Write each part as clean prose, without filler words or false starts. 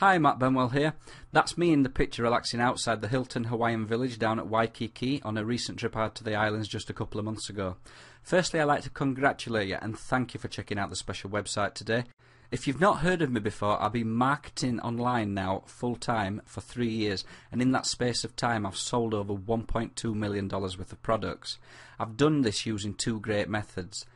Hi, Matt Benwell here. That's me in the picture relaxing outside the Hilton Hawaiian Village down at Waikiki on a recent trip out to the islands just a couple of months ago. Firstly, I'd like to congratulate you and thank you for checking out the special website today. If you've not heard of me before, I've been marketing online now full-time for 3 years, and in that space of time I've sold over $1.2 million worth of products. I've done this using two great methods.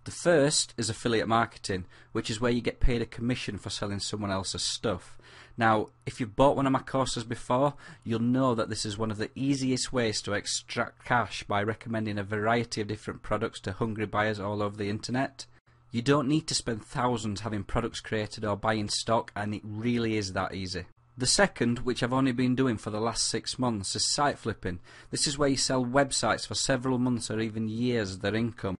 The first is affiliate marketing, which is where you get paid a commission for selling someone else's stuff. Now, if you've bought one of my courses before, you'll know that this is one of the easiest ways to extract cash by recommending a variety of different products to hungry buyers all over the internet. You don't need to spend thousands having products created or buying stock, and it really is that easy. The second, which I've only been doing for the last 6 months, is site flipping. This is where you sell websites for several months or even years of their income.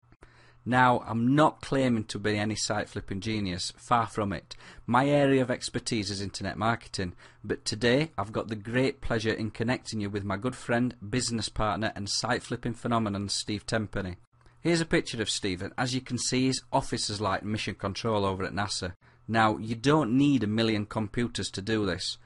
Now, I'm not claiming to be any site flipping genius, far from it. My area of expertise is internet marketing, but today I've got the great pleasure in connecting you with my good friend, business partner and site flipping phenomenon, Steve Tenpenny. Here's a picture of Steve, and as you can see, his office is like mission control over at NASA. Now, you don't need 1 million computers to do this.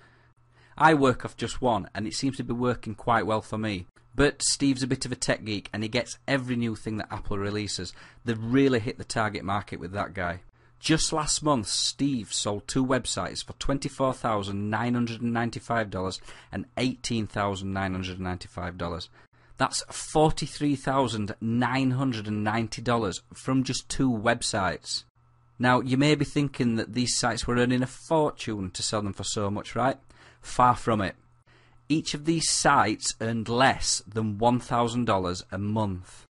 I work off just one, and it seems to be working quite well for me. But Steve's a bit of a tech geek, and he gets every new thing that Apple releases. They've really hit the target market with that guy. Just last month, Steve sold 2 websites for $24,995 and $18,995. That's $43,990 from just 2 websites. Now, you may be thinking that these sites were earning a fortune to sell them for so much, right? Far from it. Each of these sites earned less than $1,000 a month,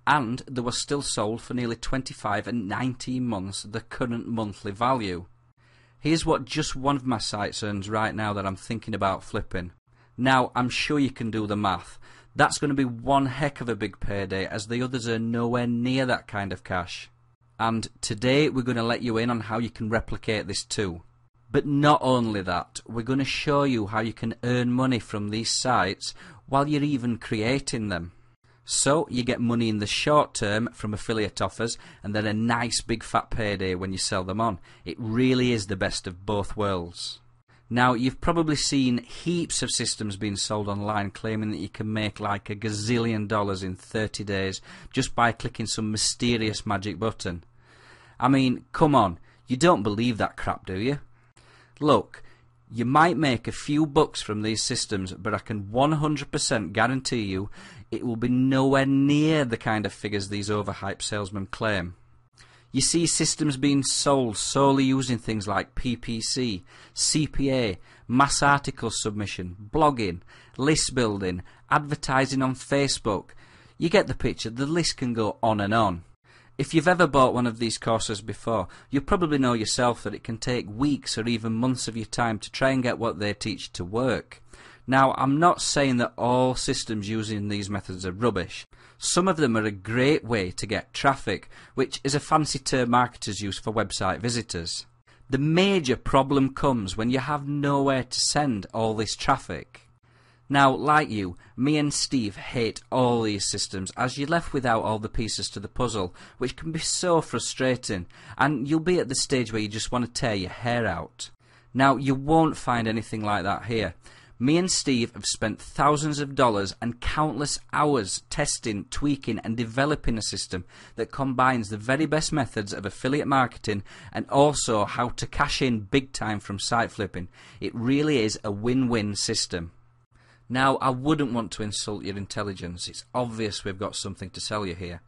and they were still sold for nearly 25 and 19 months the current monthly value. Here's what just one of my sites earns right now that I'm thinking about flipping. Now, I'm sure you can do the math. That's going to be one heck of a big payday, as the others earn nowhere near that kind of cash. And today we're going to let you in on how you can replicate this too. But not only that, we're going to show you how you can earn money from these sites while you're even creating them. So you get money in the short term from affiliate offers, and then a nice big fat payday when you sell them on. It really is the best of both worlds. Now, you've probably seen heaps of systems being sold online claiming that you can make like $1 gazillion in 30 days just by clicking some mysterious magic button. I mean, come on, you don't believe that crap, do you? Look, you might make a few bucks from these systems, but I can 100% guarantee you it will be nowhere near the kind of figures these overhyped salesmen claim. You see systems being sold solely using things like PPC, CPA, mass article submission, blogging, list building, advertising on Facebook. You get the picture, the list can go on and on. If you've ever bought one of these courses before, you probably know yourself that it can take weeks or even months of your time to try and get what they teach to work. Now, I'm not saying that all systems using these methods are rubbish. Some of them are a great way to get traffic, which is a fancy term marketers use for website visitors. The major problem comes when you have nowhere to send all this traffic. Now, like you, me and Steve hate all these systems, as you're left without all the pieces to the puzzle, which can be so frustrating, and you'll be at the stage where you just want to tear your hair out. Now, you won't find anything like that here. Me and Steve have spent thousands of dollars and countless hours testing, tweaking and developing a system that combines the very best methods of affiliate marketing and also how to cash in big time from site flipping. It really is a win-win system. Now, I wouldn't want to insult your intelligence. It's obvious we've got something to sell you here.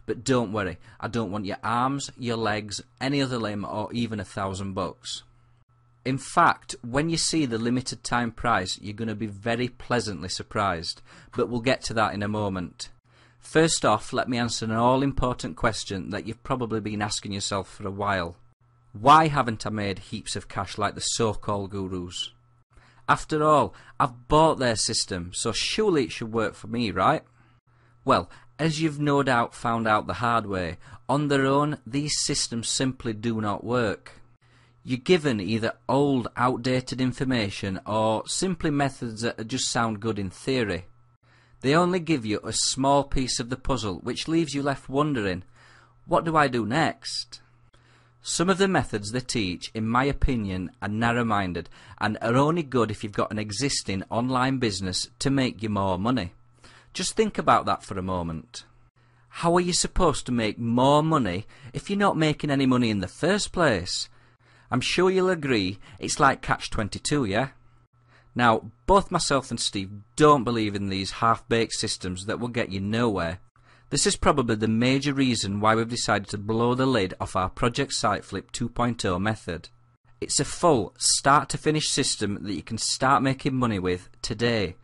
But don't worry, I don't want your arms, your legs, any other limb, or even $1,000. In fact, when you see the limited time price, you're going to be very pleasantly surprised. But we'll get to that in a moment. First off, let me answer an all-important question that you've probably been asking yourself for a while. Why haven't I made heaps of cash like the so-called gurus? After all, I've bought their system, so surely it should work for me, right? Well, as you've no doubt found out the hard way, on their own, these systems simply do not work. You're given either old, outdated information or simply methods that just sound good in theory. They only give you a small piece of the puzzle, which leaves you left wondering, what do I do next? Some of the methods they teach, in my opinion, are narrow-minded and are only good if you've got an existing online business to make you more money. Just think about that for a moment. How are you supposed to make more money if you're not making any money in the first place? I'm sure you'll agree it's like catch-22, yeah? Now, both myself and Steve don't believe in these half-baked systems that will get you nowhere. This is probably the major reason why we've decided to blow the lid off our Project Site Flip 2.0 method. It's a full, start-to-finish system that you can start making money with today.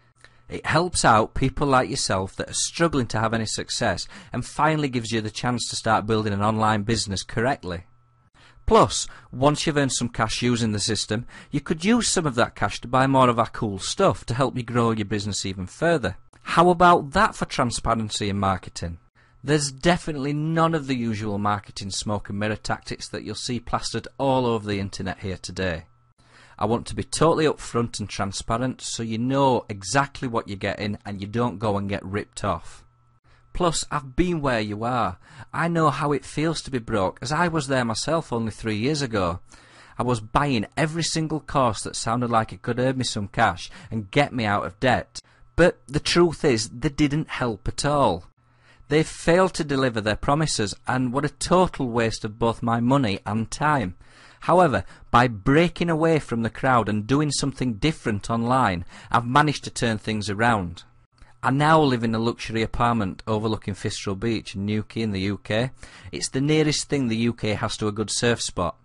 It helps out people like yourself that are struggling to have any success and finally gives you the chance to start building an online business correctly. Plus, once you've earned some cash using the system, you could use some of that cash to buy more of our cool stuff to help you grow your business even further. How about that for transparency in marketing? There's definitely none of the usual marketing smoke and mirror tactics that you'll see plastered all over the internet here today. I want to be totally upfront and transparent so you know exactly what you're getting and you don't go and get ripped off. Plus, I've been where you are. I know how it feels to be broke, as I was there myself only 3 years ago. I was buying every single course that sounded like it could earn me some cash and get me out of debt. But the truth is, they didn't help at all. They failed to deliver their promises and were a total waste of both my money and time. However, by breaking away from the crowd and doing something different online, I've managed to turn things around. I now live in a luxury apartment overlooking Fistral Beach in Newquay in the UK. It's the nearest thing the UK has to a good surf spot.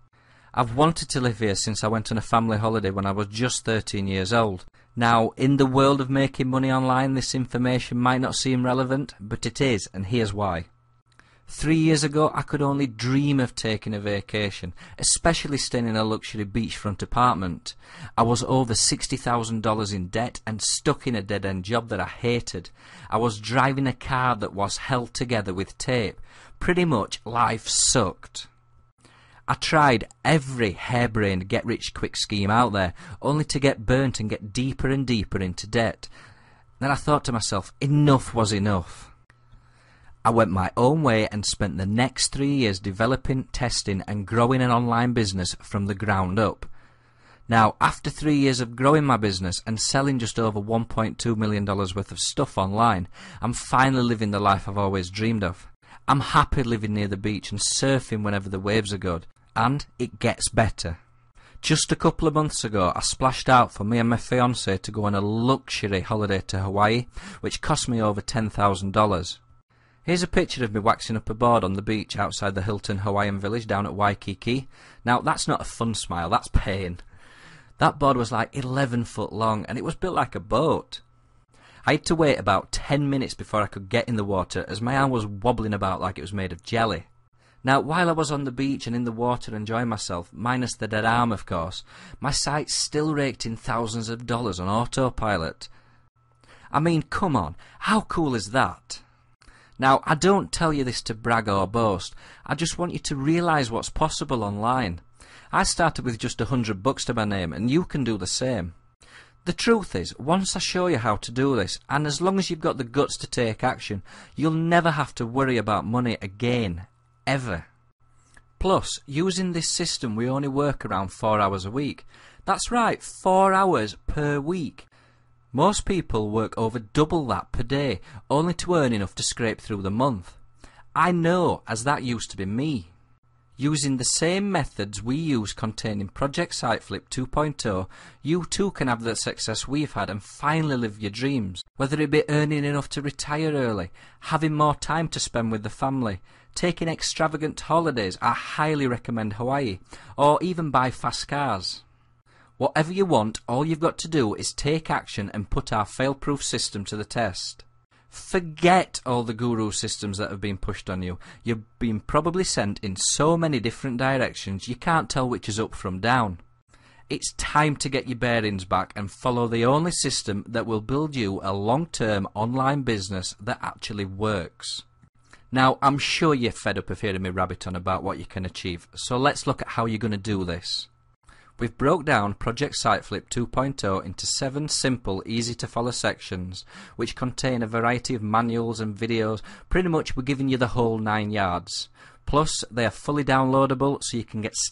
I've wanted to live here since I went on a family holiday when I was just 13 years old. Now, in the world of making money online, this information might not seem relevant, but it is, and here's why. 3 years ago, I could only dream of taking a vacation, especially staying in a luxury beachfront apartment. I was over $60,000 in debt and stuck in a dead-end job that I hated. I was driving a car that was held together with tape. Pretty much, life sucked. I tried every harebrained get-rich-quick scheme out there, only to get burnt and get deeper and deeper into debt. Then I thought to myself, enough was enough. I went my own way and spent the next 3 years developing, testing and growing an online business from the ground up. Now, after 3 years of growing my business and selling just over $1.2 million worth of stuff online, I'm finally living the life I've always dreamed of. I'm happy living near the beach and surfing whenever the waves are good. And it gets better. Just a couple of months ago, I splashed out for me and my fiancée to go on a luxury holiday to Hawaii, which cost me over $10,000. Here's a picture of me waxing up a board on the beach outside the Hilton Hawaiian Village down at Waikiki. Now, that's not a fun smile, that's pain. That board was like 11 foot long, and it was built like a boat. I had to wait about 10 minutes before I could get in the water, as my arm was wobbling about like it was made of jelly. Now, while I was on the beach and in the water enjoying myself, minus the dead arm of course, my site still raked in thousands of dollars on autopilot. I mean, come on, how cool is that? Now, I don't tell you this to brag or boast, I just want you to realise what's possible online. I started with just $100 to my name, and you can do the same. The truth is, once I show you how to do this, and as long as you've got the guts to take action, you'll never have to worry about money again. Ever. Plus, using this system we only work around 4 hours a week. That's right, 4 hours per week. Most people work over double that per day, only to earn enough to scrape through the month. I know, as that used to be me. Using the same methods we use containing Project Site Flip 2.0, you too can have the success we've had and finally live your dreams. Whether it be earning enough to retire early, having more time to spend with the family, taking extravagant holidays, I highly recommend Hawaii, or even buy fast cars. Whatever you want, all you've got to do is take action and put our fail-proof system to the test. Forget all the guru systems that have been pushed on you. You've been probably sent in so many different directions you can't tell which is up from down. It's time to get your bearings back and follow the only system that will build you a long-term online business that actually works. Now, I'm sure you're fed up of hearing me rabbit on about what you can achieve, so let's look at how you're going to do this. We've broke down Project Site Flip 2.0 into 7 simple, easy-to-follow sections, which contain a variety of manuals and videos. Pretty much we're giving you the whole 9 yards. Plus, they are fully downloadable, so you can get started